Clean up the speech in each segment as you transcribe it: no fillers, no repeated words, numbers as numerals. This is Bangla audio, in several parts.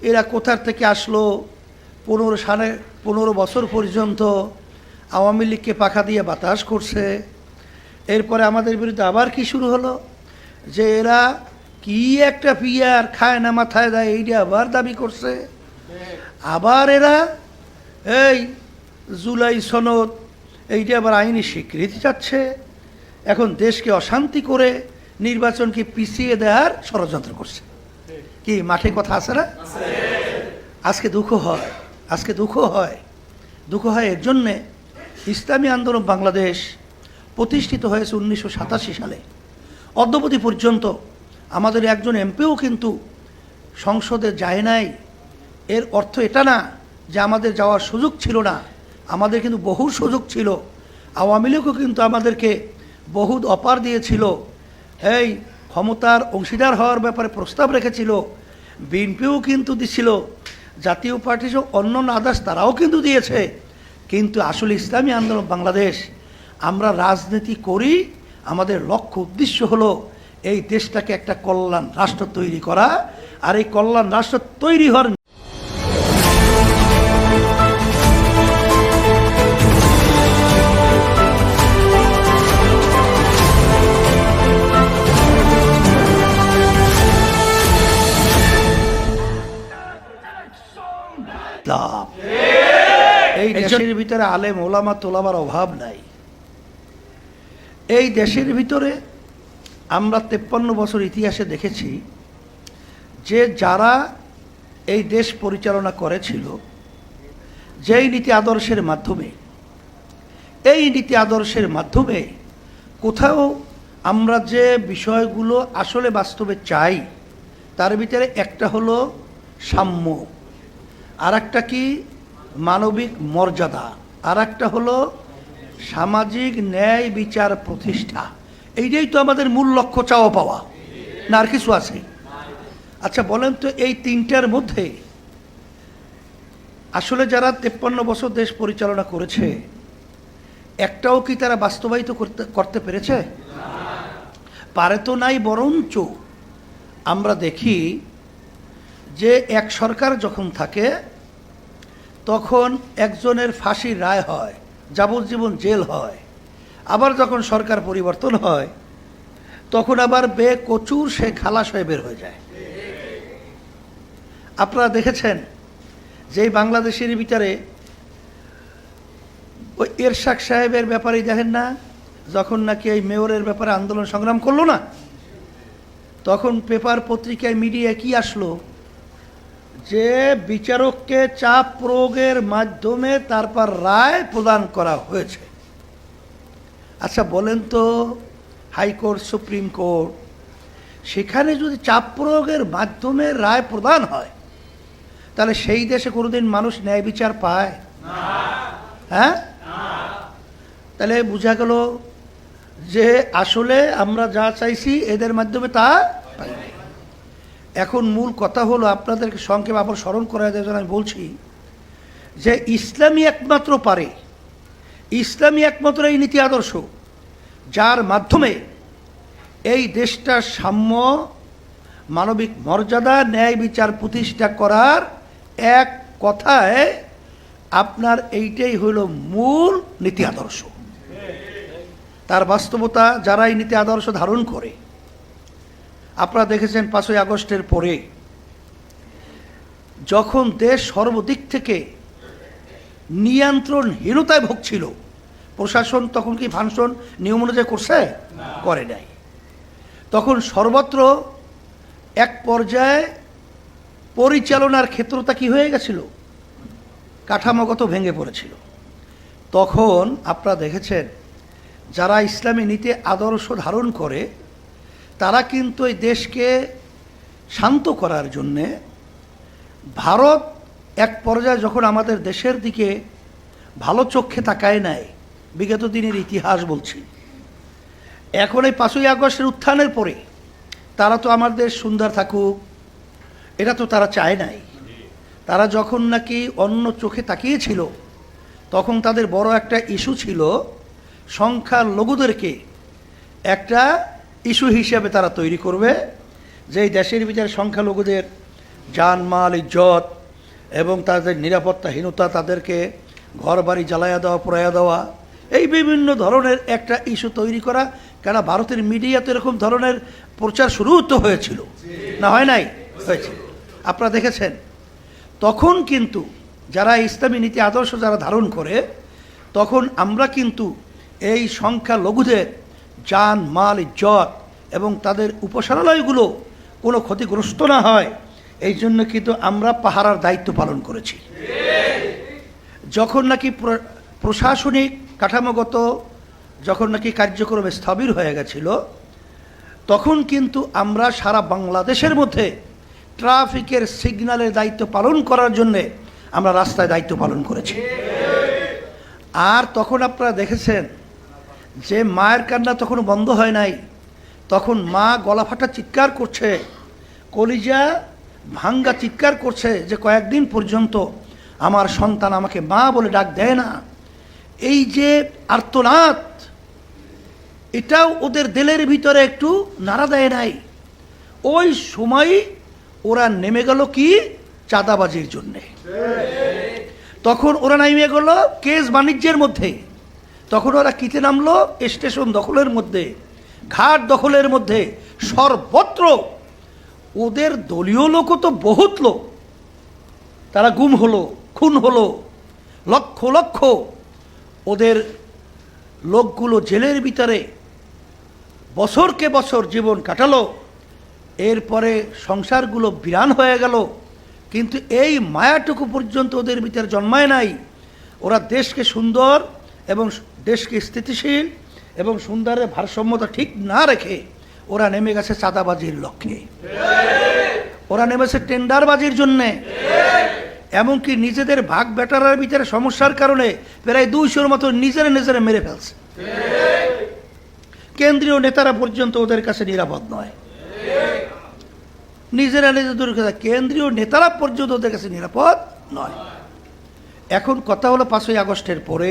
এরা কোথার থেকে আসলো? 15 বছর পর্যন্ত আওয়ামী লীগকে পাখা দিয়ে বাতাস করছে। এরপরে আমাদের বিরুদ্ধে আবার কি শুরু হলো, যে এরা কি একটা পিয়ার খায় না মাথায় দেয়, এইটা আবার দাবি করছে। আবার এরা এই জুলাই সনদ, এইটা আবার আইনি স্বীকৃতি চাচ্ছে। এখন দেশকে অশান্তি করে নির্বাচনকে পিছিয়ে দেওয়ার ষড়যন্ত্র করছে। কি মাঠে কথা আছে না? আজকে দুঃখ হয় এর জন্যে, ইসলামী আন্দোলন বাংলাদেশ প্রতিষ্ঠিত হয়েছে 1987 সালে। অদ্যাবধি পর্যন্ত আমাদের একজন এমপিও কিন্তু সংসদে যায় নাই। এর অর্থ এটা না যে আমাদের যাওয়ার সুযোগ ছিল না, আমাদের কিন্তু বহু সুযোগ ছিল। আওয়ামী লীগও কিন্তু আমাদেরকে বহুত অফার দিয়েছিল, এই ক্ষমতার অংশীদার হওয়ার ব্যাপারে প্রস্তাব রেখেছিল। বিএনপিও কিন্তু দিছিল, জাতীয় পার্টি সহ অন্য আদার্স তারাও কিন্তু দিয়েছে। কিন্তু আসলে ইসলামী আন্দোলন বাংলাদেশ আমরা রাজনীতি করি, আমাদের লক্ষ্য উদ্দেশ্য হলো এই দেশটাকে একটা কল্যাণ রাষ্ট্র তৈরি করা। আর এই কল্যাণ রাষ্ট্র তৈরি হওয়ার এই দেশের ভিতরে আলেম ওলামা তোলাবার অভাব নাই। এই দেশের ভিতরে আমরা 53 বছর ইতিহাসে দেখেছি যে যারা এই দেশ পরিচালনা করেছিল, যেই নীতি আদর্শের মাধ্যমে কোথাও আমরা যে বিষয়গুলো আসলে বাস্তবে চাই, তার ভিতরে একটা হলো সাম্য, আর একটা কি মানবিক মর্যাদা, আর একটা হলো সামাজিক ন্যায় বিচার প্রতিষ্ঠা। এইটাই তো আমাদের মূল লক্ষ্য, চাওয়া পাওয়া, না আর কিছু আছে? আচ্ছা বলেন তো, এই তিনটার মধ্যে আসলে যারা 53 বছর দেশ পরিচালনা করেছে, একটাও কি তারা বাস্তবায়িত করতে পেরেছে? পারে তো নাই। বরঞ্চ আমরা দেখি যে এক সরকার যখন থাকে তখন একজনের ফাঁসির রায় হয়, যাবজ্জীবন জেল হয়। আবার যখন সরকার পরিবর্তন হয় তখন আবার বেকচুর সে খালাস হয়ে বের হয়ে যায়। আপনারা দেখেছেন যে বাংলাদেশের ভিতরে ওই এরশাদ সাহেবের ব্যাপারেই দেখেন না, যখন নাকি এই মেয়রের ব্যাপারে আন্দোলন সংগ্রাম করলো না, তখন পেপার পত্রিকায় মিডিয়ায় কি আসলো, যে বিচারককে চাপ প্রয়োগের মাধ্যমে তারপর রায় প্রদান করা হয়েছে। আচ্ছা বলেন তো, হাইকোর্ট সুপ্রিম কোর্ট, সেখানে যদি চাপ প্রয়োগের মাধ্যমে রায় প্রদান হয়, তাহলে সেই দেশে কোনোদিন মানুষ ন্যায় বিচার পায়? হ্যাঁ? তাহলে বোঝা গেল যে আসলে আমরা যা চাইছি এদের মাধ্যমে তা পাই। এখন মূল কথা হলো, আপনাদেরকে সংক্ষেপে আবার স্মরণ করা দেওয়ার জন্য আমি বলছি যে ইসলামী একমাত্র এই নীতি আদর্শ, যার মাধ্যমে এই দেশটার সাম্য, মানবিক মর্যাদা, ন্যায় বিচার প্রতিষ্ঠা করার এক কথায় আপনার এইটাই হইল মূল নীতি আদর্শ। তার বাস্তবতা যারা এই নীতি আদর্শ ধারণ করে, আপনারা দেখেছেন 5ই আগস্টের পরে যখন দেশ সর্বদিক থেকে নিয়ন্ত্রণহীনতায় ভুগছিল, প্রশাসন তখন কি ফাংশন নিয়ম অনুযায়ী করছে? করে নাই। তখন সর্বত্র এক পর্যায়ে পরিচালনার ক্ষেত্রটা কি হয়ে গেছিল, কাঠামোগত ভেঙে পড়েছিল। তখন আপনারা দেখেছেন যারা ইসলামী নীতি আদর্শ ধারণ করে, তারা কিন্তু এই দেশকে শান্ত করার জন্যে, ভারত এক পর্যায়ে যখন আমাদের দেশের দিকে ভালো চোখে তাকায় নাই, বিগত দিনের ইতিহাস বলছি, এখন এই 5ই আগস্টের উত্থানের পরে তারা তো আমার দেশ সুন্দর থাকুক, এটা তো তারা চায় নাই। তারা যখন নাকি অন্য চোখে তাকিয়েছিল, তখন তাদের বড় একটা ইস্যু ছিল সংখ্যালঘুদেরকে একটা ইস্যু হিসেবে তারা তৈরি করবে, যে এই দেশের ভিতরে সংখ্যালঘুদের জানমাল ইজ্জত এবং তাদের নিরাপত্তাহীনতা, তাদেরকে ঘর বাড়ি জ্বালায়া দেওয়া, পোড়াইয়া দেওয়া, এই বিভিন্ন ধরনের একটা ইস্যু তৈরি করা। কেন ভারতের মিডিয়াতে এরকম ধরনের প্রচার শুরু তো হয়েছিল না, হয় নাই? হয়েছে। আপনারা দেখেছেন তখন কিন্তু যারা ইসলামী নীতি আদর্শ যারা ধারণ করে, তখন আমরা কিন্তু এই সংখ্যালঘুদের জান মাল ইজ্জত এবং তাদের উপাসনালয়গুলো কোনো ক্ষতিগ্রস্ত না হয়, এই জন্য কিন্তু আমরা পাহারার দায়িত্ব পালন করেছি। যখন নাকি প্রশাসনিক কাঠামোগত যখন নাকি কার্যক্রমে স্থবির হয়ে গেছিল, তখন কিন্তু আমরা সারা বাংলাদেশের মধ্যে ট্রাফিকের সিগন্যালের দায়িত্ব পালন করার জন্যে আমরা রাস্তায় দায়িত্ব পালন করেছি। আর তখন আপনারা দেখেছেন যে মায়ের কান্না তখন বন্ধ হয় নাই। তখন মা গলা ফাটা চিৎকার করছে, কলিজা ভাঙ্গা চিৎকার করছে যে কয়েকদিন পর্যন্ত আমার সন্তান আমাকে মা বলে ডাক দেয় না। এই যে আর্তনাদ, এটাও ওদের দিলের ভিতরে একটু নাড়া দেয় নাই। ওই সময় ওরা নেমে গেল কি চাঁদাবাজির জন্যে। তখন ওরা নেমে গেল কেস বাণিজ্যের মধ্যে। তখন ওরা কিতে নামলো স্টেশন দখলের মধ্যে, ঘাট দখলের মধ্যে, সর্বত্র। ওদের দলীয় লোকও তো বহুত লোক, তারা গুম হলো, খুন হলো, লক্ষ লক্ষ ওদের লোকগুলো জেলের ভিতরে বছরকে বছর জীবন কাটালো। এরপরে সংসারগুলো বিরান হয়ে গেল, কিন্তু এই মায়াটুকু পর্যন্ত ওদের ভিতরে জন্মায় নাই। ওরা দেশকে সুন্দর এবং দেশকে স্থিতিশীল এবং সুন্দরের ভারসাম্যতা ঠিক না রেখে ওরা নেমে গেছে চাঁদাবাজির লক্ষ্যে, ওরা নেমেছে টেন্ডারবাজির জন্যে। এমনকি নিজেদের ভাগ বেটারার ভিতরে সমস্যার কারণে প্রায় 200-র মতো নিজেরা মেরে ফেলছে। কেন্দ্রীয় নেতারা পর্যন্ত ওদের কাছে নিরাপদ নয়। নিজেরা দূর কথা, কেন্দ্রীয় নেতারা পর্যন্ত ওদের কাছে নিরাপদ নয়। এখন কথা হলো 5ই আগস্টের পরে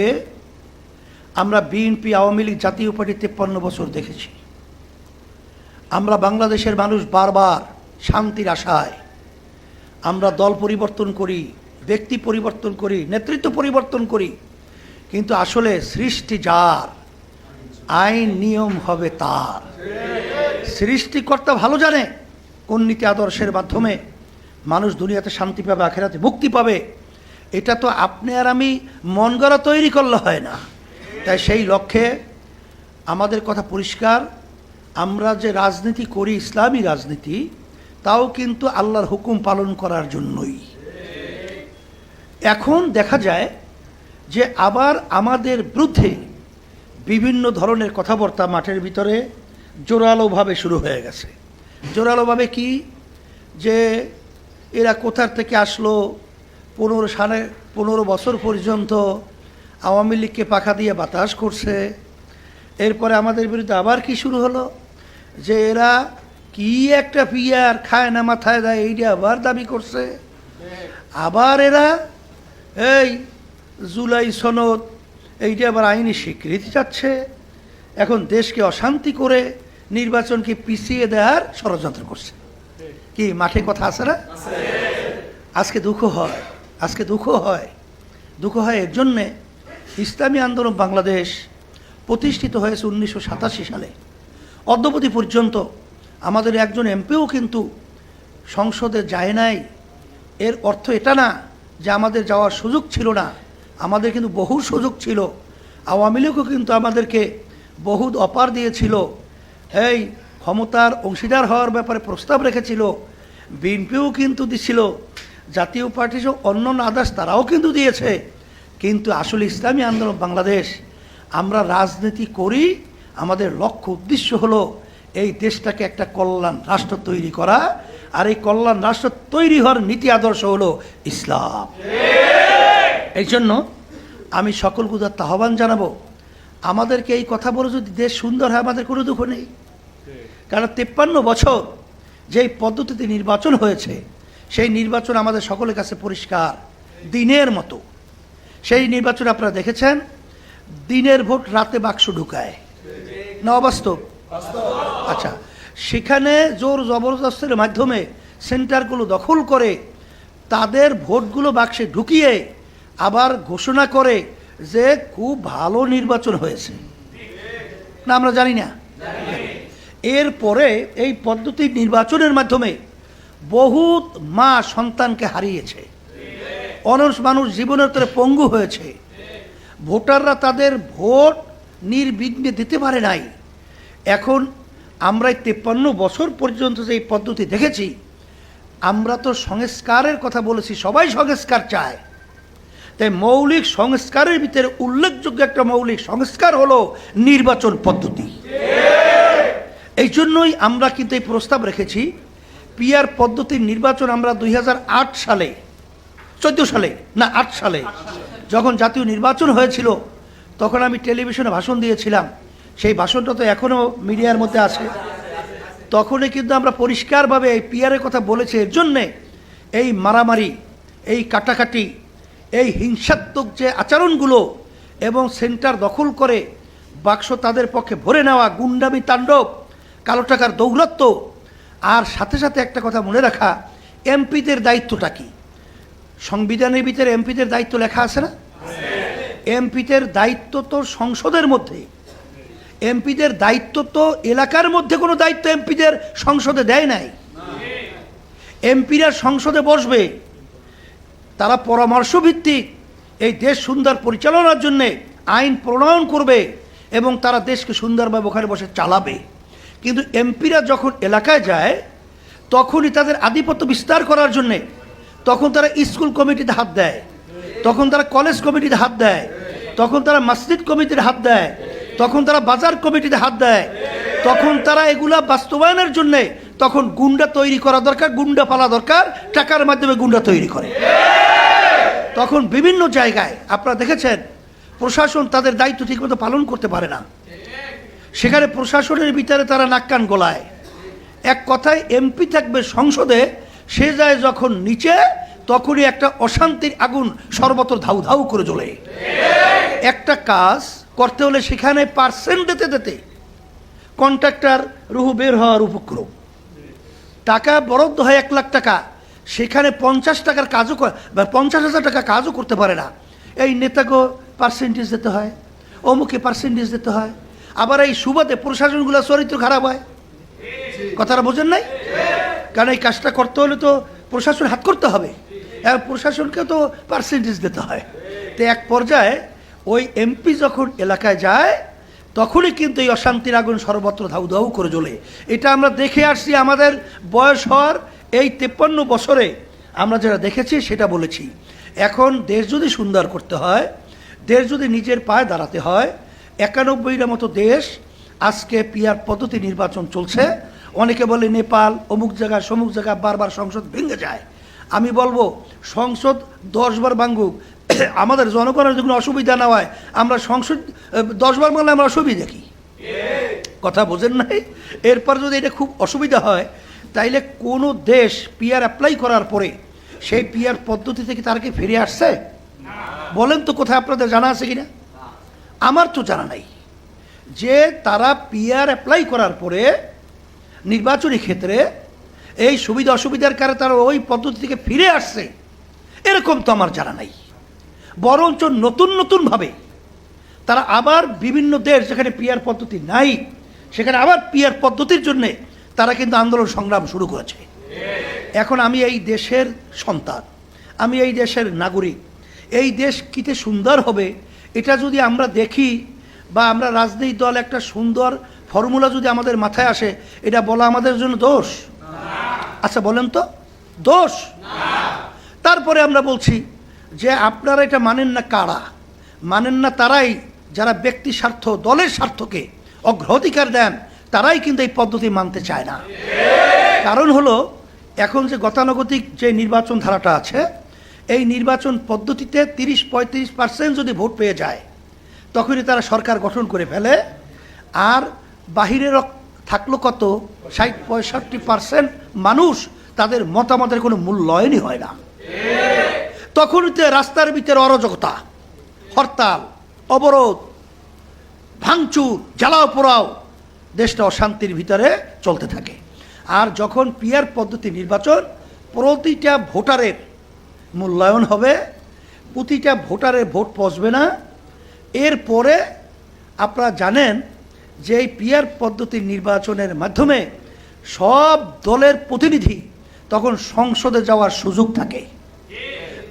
আমরা বিএনপি, আওয়ামী লীগ, জাতীয় পার্টি 53 বছর দেখেছি। আমরা বাংলাদেশের মানুষ বারবার শান্তির আশায় আমরা দল পরিবর্তন করি, ব্যক্তি পরিবর্তন করি, নেতৃত্ব পরিবর্তন করি, কিন্তু আসলে সৃষ্টি যার, আইন নিয়ম হবে তার। সৃষ্টিকর্তা ভালো জানে কোন নীতি আদর্শের মাধ্যমে মানুষ দুনিয়াতে শান্তি পাবে, আখেরাতে মুক্তি পাবে। এটা তো আপনি আর আমি মন গড়া তৈরি করলে হয় না। তাই সেই লক্ষ্যে আমাদের কথা পরিষ্কার, আমরা যে রাজনীতি করি, ইসলামী রাজনীতি, তাও কিন্তু আল্লাহর হুকুম পালন করার জন্যই। এখন দেখা যায় যে আবার আমাদের বিরুদ্ধে বিভিন্ন ধরনের কথাবার্তা মাঠের ভিতরে জোরালোভাবে শুরু হয়ে গেছে। জোরালোভাবে কি, যে এরা কোথার থেকে আসলো, 15 বছর পর্যন্ত আওয়ামী লীগকে পাখা দিয়ে বাতাস করছে। এরপরে আমাদের বিরুদ্ধে আবার কি শুরু হলো, যে এরা কি একটা পিয়ার খায় না, মাথায় দেয়, এইটা আবার দাবি করছে। আবার এরা এই জুলাই সনদ, এইটা আবার আইনি স্বীকৃতি চাচ্ছে। এখন দেশকে অশান্তি করে নির্বাচনকে পিছিয়ে দেওয়ার ষড়যন্ত্র করছে। কি মাঠে কথা আছে না? আজকে দুঃখ হয় এর জন্যে ইসলামী আন্দোলন বাংলাদেশ প্রতিষ্ঠিত হয়েছে 1987 সালে। অদ্যবধি পর্যন্ত আমাদের একজন এমপিও কিন্তু সংসদে যায় নাই। এর অর্থ এটা না যে আমাদের যাওয়ার সুযোগ ছিল না, আমাদের কিন্তু বহু সুযোগ ছিল। আওয়ামী লীগও কিন্তু আমাদেরকে বহুত অফার দিয়েছিল, এই ক্ষমতার অংশীদার হওয়ার ব্যাপারে প্রস্তাব রেখেছিল। বিএনপিও কিন্তু দিছিল, জাতীয় পার্টি সহ অন্য আদার্স তারাও কিন্তু দিয়েছে। কিন্তু আসলে ইসলামী আন্দোলন বাংলাদেশ আমরা রাজনীতি করি, আমাদের লক্ষ্য উদ্দেশ্য হলো এই দেশটাকে একটা কল্যাণ রাষ্ট্র তৈরি করা। আর এই কল্যাণ রাষ্ট্র তৈরি হওয়ার নীতি আদর্শ হলো ইসলাম। এই জন্য আমি সকল গুদার আহ্বান জানাবো, আমাদেরকে এই কথা বলে যদি দেশ সুন্দর হয় আমাদের কোনো দুঃখ নেই। কারণ 53 বছর যেই পদ্ধতিতে নির্বাচন হয়েছে, সেই নির্বাচন আমাদের সকলের কাছে পরিষ্কার দিনের মতো। সেই নির্বাচন আপনারা দেখেছেন, দিনের ভোট রাতে বাক্স ঢুকায় না, অবাস্তব? আচ্ছা, সেখানে জোর জবরদস্তের মাধ্যমে সেন্টারগুলো দখল করে তাদের ভোটগুলো বাক্সে ঢুকিয়ে আবার ঘোষণা করে যে খুব ভালো নির্বাচন হয়েছে, না আমরা জানি না। এরপরে এই পদ্ধতি নির্বাচনের মাধ্যমে বহুত মা সন্তানকে হারিয়েছে, অনেক মানুষ জীবনের তরে পঙ্গু হয়েছে, ভোটাররা তাদের ভোট নির্বিঘ্নে দিতে পারে নাই। এখন আমরা 53 বছর পর্যন্ত যে এই পদ্ধতি দেখেছি, আমরা তো সংস্কারের কথা বলেছি, সবাই সংস্কার চায়। তাই মৌলিক সংস্কারের ভিতরে উল্লেখযোগ্য একটা মৌলিক সংস্কার হলো নির্বাচন পদ্ধতি। এই জন্যই আমরা কিন্তু এই প্রস্তাব রেখেছি, পিআর পদ্ধতির নির্বাচন আমরা 2008 সালে 14 সালে না 8 সালে যখন জাতীয় নির্বাচন হয়েছিল, তখন আমি টেলিভিশনে ভাষণ দিয়েছিলাম। সেই ভাষণটা তো এখনও মিডিয়ার মধ্যে আছে। তখনই কিন্তু আমরা পরিষ্কারভাবে এই পিআরের কথা বলেছি। এর জন্যে এই মারামারি, এই কাটাকাটি, এই হিংসাত্মক যে আচরণগুলো এবং সেন্টার দখল করে বাক্স তাদের পক্ষে ভরে নেওয়া, গুন্ডামি তাণ্ডব, কালো টাকার দৌরাত্ম্য, আর সাথে সাথে একটা কথা মনে রাখা, এমপিদের দায়িত্বটা কি? সংবিধানের ভিতরে এমপিদের দায়িত্ব লেখা আছে না? এমপিদের দায়িত্ব তো সংসদের মধ্যে, এমপিদের দায়িত্ব তো এলাকার মধ্যে কোনো দায়িত্ব এমপিদের সংসদে দেয় নাই। এমপিরা সংসদে বসবে, তারা পরামর্শ ভিত্তিক এই দেশ সুন্দর পরিচালনার জন্যে আইন প্রণয়ন করবে এবং তারা দেশকে সুন্দরভাবে ওখানে বসে চালাবে। কিন্তু এমপিরা যখন এলাকায় যায়, তখনই তাদের আধিপত্য বিস্তার করার জন্যে তখন তারা স্কুল কমিটিতে হাত দেয়, তখন তারা কলেজ কমিটিতে হাত দেয়, তখন তারা মসজিদ কমিটিতে হাত দেয়, তখন তারা বাজার কমিটিতে হাত দেয়, তখন তারা এগুলা বাস্তবায়নের জন্যে তখন গুন্ডা তৈরি করা দরকার, গুন্ডা পালা দরকার, টাকার মাধ্যমে গুন্ডা তৈরি করে। তখন বিভিন্ন জায়গায় আপনারা দেখেছেন প্রশাসন তাদের দায়িত্ব ঠিকমতো পালন করতে পারে না, সেখানে প্রশাসনের ভিতরে তারা নাক কান গলায়। এক কথায় এমপি থাকবে সংসদে, সে যায় যখন নিচে, তখনই একটা অশান্তির আগুন সর্বত্র ধাউ ধাউ করে জ্বলে। একটা কাজ করতে হলে সেখানে পার্সেন্ট দিতে দিতে কন্ট্রাক্টর রুহু বের হওয়ার উপক্রম, টাকা বরাদ্দ হয় 1 লাখ টাকা, সেখানে 50 টাকার কাজও 50,000 টাকা কাজও করতে পারে না। এই নেতাকে পার্সেন্টেজ দিতে হয়, অমুকে পার্সেন্টেজ দিতে হয়, আবার এই সুবাদে প্রশাসনগুলো চরিত্র খারাপ হয়। কথাটা বোঝেন নাই? কারণ এই কাজটা করতে হলে তো প্রশাসন হাত করতে হবে, আর প্রশাসনকে তো পার্সেন্টেজ দিতে হয়। তো এক পর্যায়ে ওই এমপি যখন এলাকায় যায়, তখনই কিন্তু এই অশান্তির আগুন সর্বত্র ধাউ ধাউ করে জ্বলে। এটা আমরা দেখে আসছি, আমাদের বয়স হওয়ার এই 53 বছরে আমরা যারা দেখেছি সেটা বলেছি। এখন দেশ যদি সুন্দর করতে হয়, দেশ যদি নিজের পায়ে দাঁড়াতে হয়, 91টা মতো দেশ আজকে পিআর পদ্ধতি নির্বাচন চলছে। অনেকে বলে নেপাল অমুক জায়গায় সমুক জায়গায় বারবার সংসদ ভেঙে যায়। আমি বলবো সংসদ 10 বার ভাঙুক, আমাদের জনগণের যখন অসুবিধা না হয়, আমরা সংসদ 10 বার ভাঙলে আমরা অসুবিধা কি? কথা বোঝেন নাই? এরপর যদি এটা খুব অসুবিধা হয়, তাইলে কোনো দেশ পিআর অ্যাপ্লাই করার পরে সেই পিআর পদ্ধতি থেকে তারা কি ফিরে আসছে? বলেন তো, কোথায় আপনাদের জানা আছে কিনা? আমার তো জানা নাই যে তারা পিআর অ্যাপ্লাই করার পরে নির্বাচনী ক্ষেত্রে এই সুবিধা অসুবিধার কারণে তারা ওই পদ্ধতি থেকে ফিরে আসছে, এরকম তো আমার জানা নাই। বরঞ্চ নতুন নতুনভাবে তারা আবার বিভিন্ন দেশ যেখানে পিআর পদ্ধতি নাই, সেখানে আবার পিআর পদ্ধতির জন্যে তারা কিন্তু আন্দোলন সংগ্রাম শুরু করেছে। এখন আমি এই দেশের সন্তান, আমি এই দেশের নাগরিক, এই দেশ কিতে সুন্দর হবে এটা যদি আমরা দেখি, বা আমরা রাজনৈতিক দল একটা সুন্দর ফর্মুলা যদি আমাদের মাথায় আসে, এটা বলা আমাদের জন্য দোষ? আচ্ছা বলেন তো, দোষ? তারপরে আমরা বলছি যে আপনারা এটা মানেন না। কারা মানেন না? তারাই যারা ব্যক্তি স্বার্থ, দলের স্বার্থকে অগ্রাধিকার দেন, তারাই কিন্তু এই পদ্ধতি মানতে চায় না। কারণ হলো এখন যে গতানুগতিক যে নির্বাচন ধারাটা আছে, এই নির্বাচন পদ্ধতিতে 30-35% যদি ভোট পেয়ে যায়, তখনই তারা সরকার গঠন করে ফেলে। আর বাহিরের থাকলো কত 60-65% মানুষ, তাদের মতামতের কোনো মূল্যায়নই হয় না। তখনই তো রাস্তার ভিতরে অরাজকতা, হরতাল, অবরোধ, ভাঙচুর, জ্বালাও পোড়াও, দেশটা অশান্তির ভিতরে চলতে থাকে। আর যখন পিআর পদ্ধতি নির্বাচন, প্রতিটা ভোটারের মূল্যায়ন হবে, প্রতিটা ভোটারের ভোট পচবে না। এরপরে আপনারা জানেন যে এই পিআর পদ্ধতির নির্বাচনের মাধ্যমে সব দলের প্রতিনিধি তখন সংসদে যাওয়ার সুযোগ থাকে।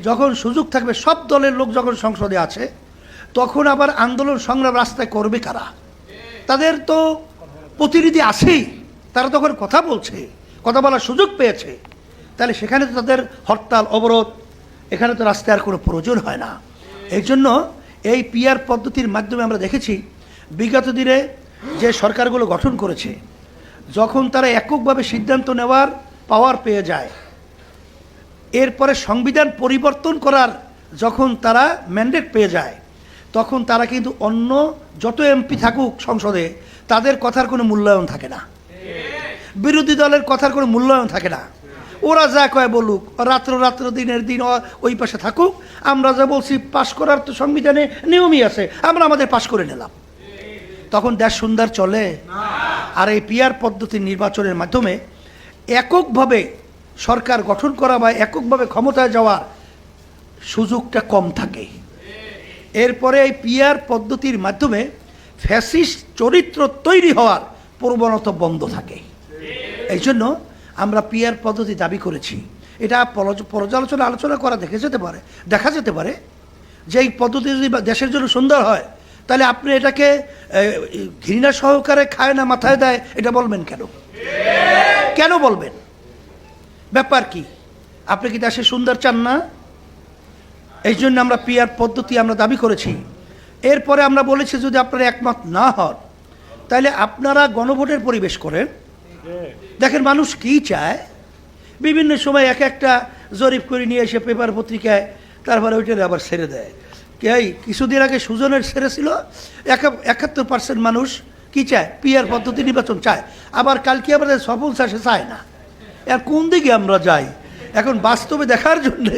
যখন সুযোগ থাকবে, সব দলের লোক যখন সংসদে আছে, তখন আবার আন্দোলন সংগ্রাম রাস্তায় করবে কারা? তাদের তো প্রতিনিধি আছেই, তারা তখন কথা বলছে, কথা বলার সুযোগ পেয়েছে। তাহলে সেখানে তো তাদের হরতাল অবরোধ, এখানে তো রাস্তায় আর কোনো প্রয়োজন হয় না। এই জন্য এই পিআর পদ্ধতির মাধ্যমে আমরা দেখেছি বিগত দিনে যে সরকারগুলো গঠন করেছে, যখন তারা এককভাবে সিদ্ধান্ত নেওয়ার পাওয়ার পেয়ে যায়, এরপরে সংবিধান পরিবর্তন করার যখন তারা ম্যান্ডেট পেয়ে যায়, তখন তারা কিন্তু অন্য যত এমপি থাকুক সংসদে, তাদের কথার কোনো মূল্যায়ন থাকে না, বিরোধী দলের কথার কোনো মূল্যায়ন থাকে না। ওরা যা কয় বলুক, রাত্র দিনের দিন ওই পাশে থাকুক, আমরা যা বলছি পাশ করার তো সংবিধানে নিয়মই আছে, আমরা আমাদের পাশ করে নিলাম। তখন দেশ সুন্দর চলে? আর এই পিআর পদ্ধতির নির্বাচনের মাধ্যমে এককভাবে সরকার গঠন করা বা এককভাবে ক্ষমতায় যাওয়ার সুযোগটা কম থাকে। এরপরে এই পিআর পদ্ধতির মাধ্যমে ফ্যাসিস্ট চরিত্র তৈরি হওয়ার প্রবণতা বন্ধ থাকে। এই জন্য আমরা পিআর পদ্ধতি দাবি করেছি। এটা পর্যালোচনা আলোচনা করা দেখা যেতে পারে যে এই পদ্ধতি যদি দেশের জন্য সুন্দর হয়, তাহলে আপনি এটাকে ঘৃণা সহকারে খায় না মাথায় দেয়, এটা বলবেন কেন? কেন বলবেন? ব্যাপার কি? আপনি কি দেশে সুন্দর চান না? এই জন্য আমরা পিআর পদ্ধতি আমরা দাবি করেছি। এরপরে আমরা বলেছি যদি আপনারা একমত না হন, তাহলে আপনারা গণভোটের পরিবেশ করেন। দেখেন মানুষ কি চায়, বিভিন্ন সময় এক একটা জরিপ করে নিয়ে এসে পেপার পত্রিকায়, তারপরে ওইটার আবার ছেড়ে দেয়। এই কিছুদিন আগে সুজনের ছেড়েছিল, 71% মানুষ কি চায়? পিআর পদ্ধতি নির্বাচন চায়। আবার কালকে আবার সফল চাষে চায় না। আর কোন দিকে আমরা যাই এখন বাস্তবে দেখার জন্যে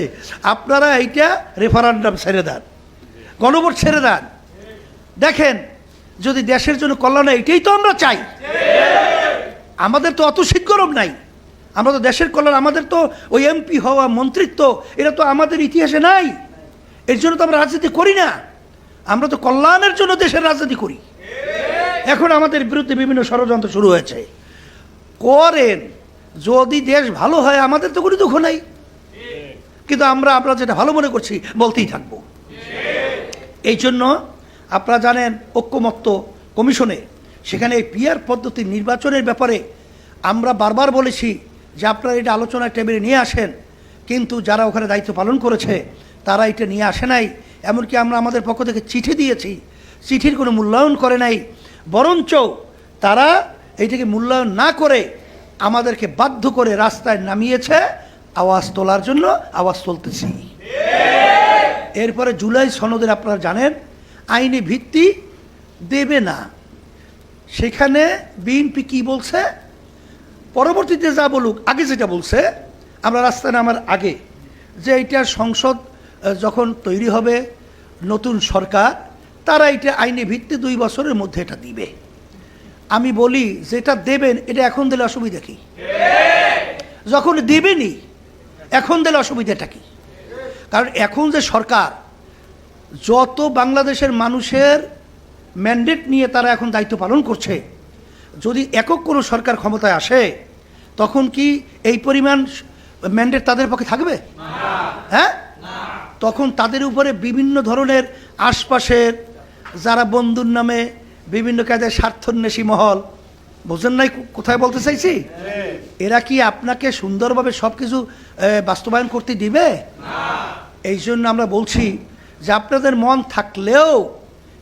আপনারা এইটা রেফারেন্ডাম ছেড়ে দেন, গণভোট ছেড়ে দেন। দেখেন যদি দেশের জন্য কল্যাণ, এইটাই তো আমরা চাই। আমাদের তো অত শীত গরম নাই, আমরা তো দেশের কল্যাণ, আমাদের তো ওই এমপি হওয়া, মন্ত্রিত্ব, এটা তো আমাদের ইতিহাসে নাই। এর জন্য তো আমরা রাজনীতি করি না, আমরা তো কল্যাণের জন্য দেশের রাজনীতি করি। এখন আমাদের বিরুদ্ধে বিভিন্ন ষড়যন্ত্র শুরু হয়েছে। করেন, যদি দেশ ভালো হয় আমাদের তো কোনো দুঃখ নাই, কিন্তু আমরা যেটা ভালো মনে করছি বলতেই থাকবো। এই জন্য আপনারা জানেন ঐক্যমত্য কমিশনে সেখানে এই পিআর পদ্ধতির নির্বাচনের ব্যাপারে আমরা বারবার বলেছি যে আপনারা এটা আলোচনার টেবিলে নিয়ে আসেন, কিন্তু যারা ওখানে দায়িত্ব পালন করেছে তারা এটা নিয়ে আসে নাই। এমনকি আমরা আমাদের পক্ষ থেকে চিঠি দিয়েছি, চিঠির কোনো মূল্যায়ন করে নাই, বরঞ্চ তারা এইটাকে মূল্যায়ন না করে আমাদেরকে বাধ্য করে রাস্তায় নামিয়েছে আওয়াজ তোলার জন্য। আওয়াজ তুলতেছি। এরপরে জুলাই সনদের আপনারা জানেন আইনি ভিত্তি দেবে না, সেখানে বিএনপি কি বলছে, পরবর্তীতে যা বলুক, আগে যেটা বলছে আমরা রাস্তায় নামার আগে, যে এইটা সংসদ যখন তৈরি হবে নতুন সরকার, তারা এটা আইনি ভিত্তি 2 বছরের মধ্যে এটা দিবে। আমি বলি যেটা দেবেন এটা এখন দিলে অসুবিধা কি? যখন দেবেনি এখন দিলে অসুবিধাটা কি? কারণ এখন যে সরকার, যত বাংলাদেশের মানুষের ম্যান্ডেট নিয়ে তারা এখন দায়িত্ব পালন করছে, যদি একক কোনো সরকার ক্ষমতায় আসে তখন কি এই পরিমাণ ম্যান্ডেট তাদের পক্ষে থাকবে? হ্যাঁ, তখন তাদের উপরে বিভিন্ন ধরনের আশপাশের যারা বন্ধুর নামে বিভিন্ন কাজে স্বার্থন্বেষী মহল, বোঝেন নাই কোথায় বলতে চাইছি, এরা কি আপনাকে সুন্দরভাবে সব কিছু বাস্তবায়ন করতে দিবে? এই জন্য আমরা বলছি যে আপনাদের মন থাকলেও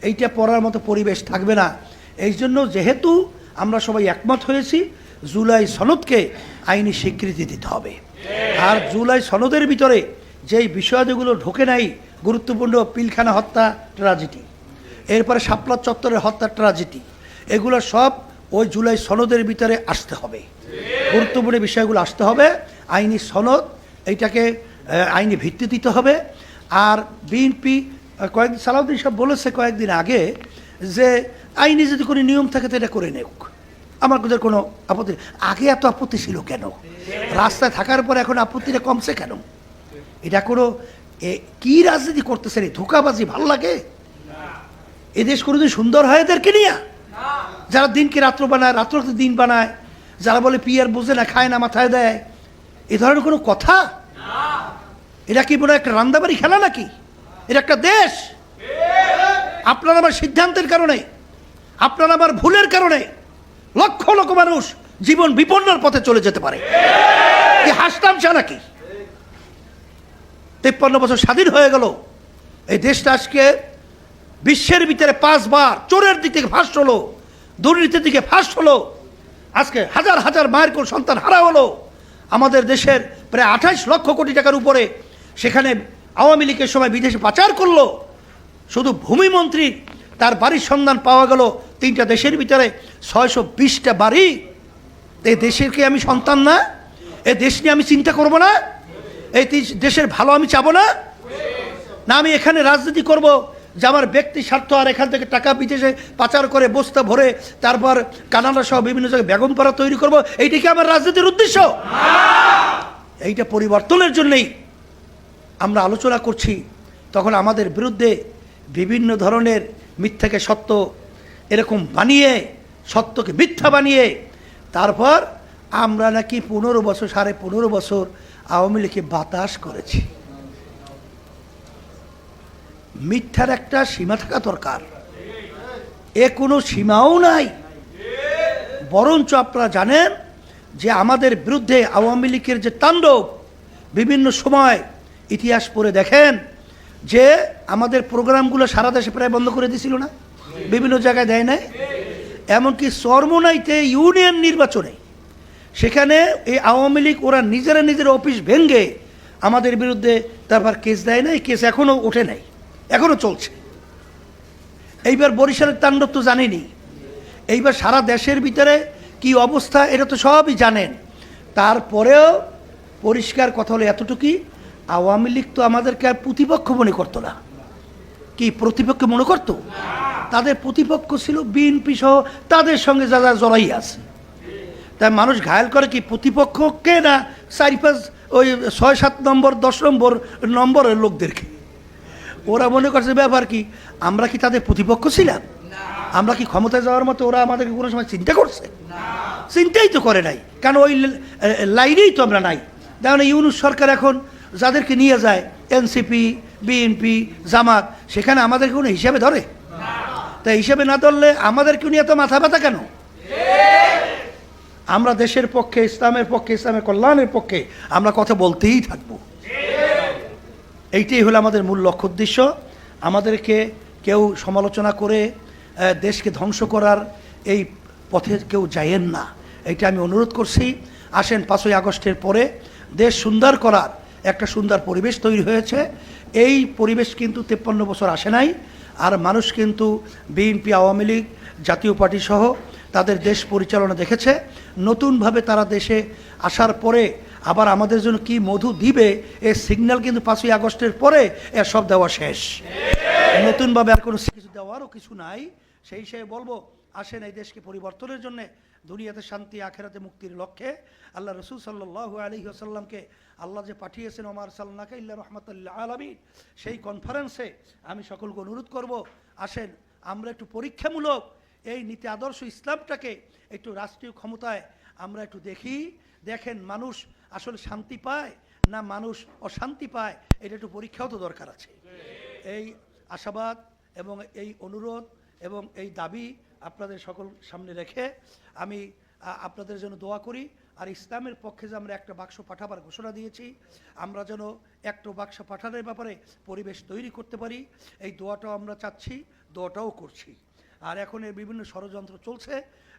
এইটা পড়ার মতো পরিবেশ থাকবে না। এই জন্য যেহেতু আমরা সবাই একমত হয়েছি, জুলাই সনদকে আইনি স্বীকৃতি দিতে হবে। আর জুলাই সনদের ভিতরে যেই বিষয়াদিগুলো ঢোকে নাই, গুরুত্বপূর্ণ পিলখানা হত্যা ট্র্যাজেডি, এরপরে শাপলা চত্বরের হত্যা ট্র্যাজেডি, এগুলো সব ওই জুলাই সনদের ভিতরে আসতে হবে। গুরুত্বপূর্ণ বিষয়গুলো আসতে হবে, আইনি সনদ এইটাকে আইনি ভিত্তি দিতে হবে। আর বিএনপি সালাউদ্দিন সাহেব বলেছে কয়েকদিন আগে যে আইনি যদি কোনো নিয়ম থাকে তো এটা করে নেওক। আমার ওদের কোনো আপত্তি নেই। আগে এত আপত্তি ছিল কেন? রাস্তায় থাকার পর এখন আপত্তিটা কমছে কেন? এটা কোনো কি রাজনীতি করতেছে রে? ধোঁকাবাজি ভালো লাগে? এদেশ কোনোদিন সুন্দর হয় এদেরকে নিয়ে? যারা দিনকে রাত্র বানায়, রাত্রকে দিন বানায়, যারা বলে পিয়ার বোঝে না, খায় না, মাথায় দেয়, এ ধরনের কোনো কথা? এটা কি মনে হয় একটা রান্দাবাড়ি খেলা নাকি? এটা একটা দেশ। আপনার আমার সিদ্ধান্তের কারণে, আপনার আমার ভুলের কারণে লক্ষ লক্ষ মানুষ জীবন বিপন্নের পথে চলে যেতে পারে। কি হাসতামশা নাকি? 53 বছর স্বাধীন হয়ে গেল, এই দেশটা আজকে বিশ্বের ভিতরে 5 বার চোরের দিক থেকে ফার্স্ট হলো, দুর্নীতির দিকে ফার্স্ট হলো। আজকে হাজার হাজার মায়ের কোন সন্তান হারা হলো। আমাদের দেশের প্রায় 28 লক্ষ কোটি টাকার উপরে সেখানে আওয়ামী লীগের সময় বিদেশে পাচার করলো। শুধু ভূমিমন্ত্রী তার বাড়ির সন্ধান পাওয়া গেল 3টা দেশের ভিতরে, 620টা বাড়ি। এই দেশের কি আমি সন্তান না? এই দেশ নিয়ে আমি চিন্তা করব না? এই দেশের ভালো আমি চাবো না? না আমি এখানে রাজনীতি করব যে আমার ব্যক্তি স্বার্থ, আর এখান থেকে টাকা বিদেশে পাচার করে বস্তা ভরে তারপর কানাডা সহ বিভিন্ন জায়গায় বেগমপাড়া তৈরি করব? এইটা কি আমার রাজনীতির উদ্দেশ্য? এইটা পরিবর্তনের জন্যই আমরা আলোচনা করছি। তখন আমাদের বিরুদ্ধে বিভিন্ন ধরনের মিথ্যাকে সত্য এরকম বানিয়ে, সত্যকে মিথ্যা বানিয়ে তারপর আমরা নাকি 15 বছর, 15.5 বছর আওয়ামী লীগকে বাতাস করেছি। মিথ্যার একটা সীমা থাকা দরকার। এ কোনো সীমাও নাই। বরঞ্চ আপনারা জানেন যে আমাদের বিরুদ্ধে আওয়ামী লীগের যে তাণ্ডব, বিভিন্ন সময় ইতিহাস পড়ে দেখেন যে আমাদের প্রোগ্রামগুলো সারা দেশে প্রায় বন্ধ করে দিয়েছিল না? বিভিন্ন জায়গায় দেয় নাই? এমনকি চরমোনাইতে ইউনিয়ন নির্বাচনে সেখানে এই আওয়ামী লীগ ওরা নিজেরা অফিস ভেঙে আমাদের বিরুদ্ধে তারপর কেস দেয় নাই। কেস এখনও ওঠে নাই, এখনও চলছে। এইবার বরিশালের তাণ্ডব তো জানেনি। এইবার সারা দেশের ভিতরে কি অবস্থা এটা তো সবই জানেন। তারপরেও পরিষ্কার কথা হলো এতটুকুই, আওয়ামী লীগ তো আমাদেরকে আর প্রতিপক্ষ মনে করতো না। কি প্রতিপক্ষ মনে করতো? তাদের প্রতিপক্ষ ছিল বিএনপি সহ তাদের সঙ্গে যারা জড়াই আছে। তাই মানুষ ঘায়াল করে কি প্রতিপক্ষকে না 4-5 ওই 6-7 নম্বর 10 নম্বরের লোকদেরকে। ওরা মনে করছে ব্যাপার কি আমরা কি তাদের প্রতিপক্ষ ছিলাম? আমরা কি ক্ষমতায় যাওয়ার মতো ওরা আমাদেরকে কোনো সময় চিন্তা করছে? চিন্তাই তো করে নাই। কারণ ওই লাইনেই তো আমরা নাই। যেমন ইউনূস সরকার এখন যাদেরকে নিয়ে যায় এনসিপি, বিএনপি, জামাত, সেখানে আমাদেরকে কোনো হিসাবে ধরে? তাই হিসাবে না ধরলে আমাদেরকে নিয়ে এত মাথা ব্যথা কেন? আমরা দেশের পক্ষে, ইসলামের পক্ষে, ইসলামের কল্যাণের পক্ষে আমরা কথা বলতেই থাকবো। এইটাই হলো আমাদের মূল লক্ষ্য উদ্দেশ্য। আমাদেরকে কেউ সমালোচনা করে দেশকে ধ্বংস করার এই পথে কেউ যায়েন না, এইটা আমি অনুরোধ করছি। আসেন 5ই আগস্টের পরে দেশ সুন্দর করার একটা সুন্দর পরিবেশ তৈরি হয়েছে। এই পরিবেশ কিন্তু 53 বছর আসে নাই। আর মানুষ কিন্তু বিএনপি, আওয়ামী লীগ, জাতীয় পার্টি সহ তাদের দেশ পরিচালনা দেখেছে। নতুনভাবে তারা দেশে আসার পরে আবার আমাদের জন্য কি মধু দিবে এই সিগন্যাল কিন্তু 5ই আগস্টের পরে এর সব দেওয়া শেষ। নতুনভাবে আর কোনো কিছু দেওয়ারও কিছু নাই। সেই হিসেবে বলবো, আসেন এই দেশকে পরিবর্তনের জন্য, দুনিয়াতে শান্তি, আখেরাতে মুক্তির লক্ষ্যে আল্লাহ রসুল সাল্লাল্লাহু আলাইহি ওয়াসাল্লামকে আল্লাহ যে পাঠিয়েছেন ওমা আরসালনাকা ইল্লা রাহমাতাল লিল আলামিন, সেই কনফারেন্সে আমি সকলকে অনুরোধ করব, আসেন আমরা একটু পরীক্ষামূলক এই নীতি আদর্শ ইসলামটাকে একটু রাষ্ট্রীয় ক্ষমতায় আমরা একটু দেখি। দেখেন মানুষ আসলে শান্তি পায় না মানুষ অশান্তি পায়, এটা একটু পরীক্ষাও তো দরকার আছে। এই আশাবাদ এবং এই অনুরোধ এবং এই দাবি আপনাদের সকল সামনে রেখে আমি আপনাদের জন্য দোয়া করি। আর ইসলামের পক্ষে যে আমরা একটা বাক্স পাঠাবার ঘোষণা দিয়েছি, আমরা যেন একটা বাক্স পাঠানোর ব্যাপারে পরিবেশ তৈরি করতে পারি, এই দোয়াটাও আমরা চাচ্ছি, দোয়াটাও করছি। আর এখন এর বিভিন্ন ষড়যন্ত্র চলছে।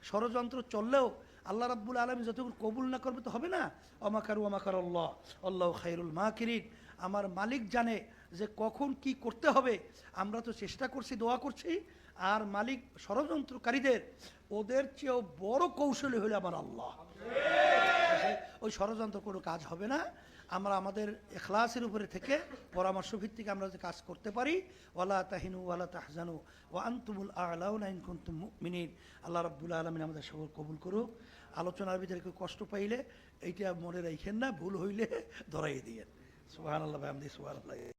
ষড়যন্ত্র চললেও আল্লাহ রাব্বুল আলামিন যতক্ষণ কবুল না করবে তো হবে না। অমাকারু অমাকার আল্লাহ, আল্লাহু খায়রুল মাকিরিন। আমার মালিক জানে যে কখন কি করতে হবে। আমরা তো চেষ্টা করছি, দোয়া করছি। আর মালিক ষড়যন্ত্রকারীদের ওদের চেয়েও বড় কৌশলী হলে আমার আল্লাহ। ওই ষড়যন্ত্র কোনো কাজ হবে না। আমরা আমাদের ইখলাসের উপরে থেকে পরামর্শ ভিত্তিক আমরা যে কাজ করতে পারি, ওয়ালা তাহিনু ওয়ালা তাহজানু ওয়া আনতুমুল আ'লাউনা ইন কুনতুম মুমিনিন। আল্লাহ রাব্বুল আলামিন আমাদের সকল কবুল করুক। আলোচনার ভিতরে কেউ কষ্ট পাইলে এইটা মনে রাখেন না, ভুল হইলে ধরাই দিয়েন। সুবহানাল্লাহ, বিহামদিহি, সুবহানাল্লাহ।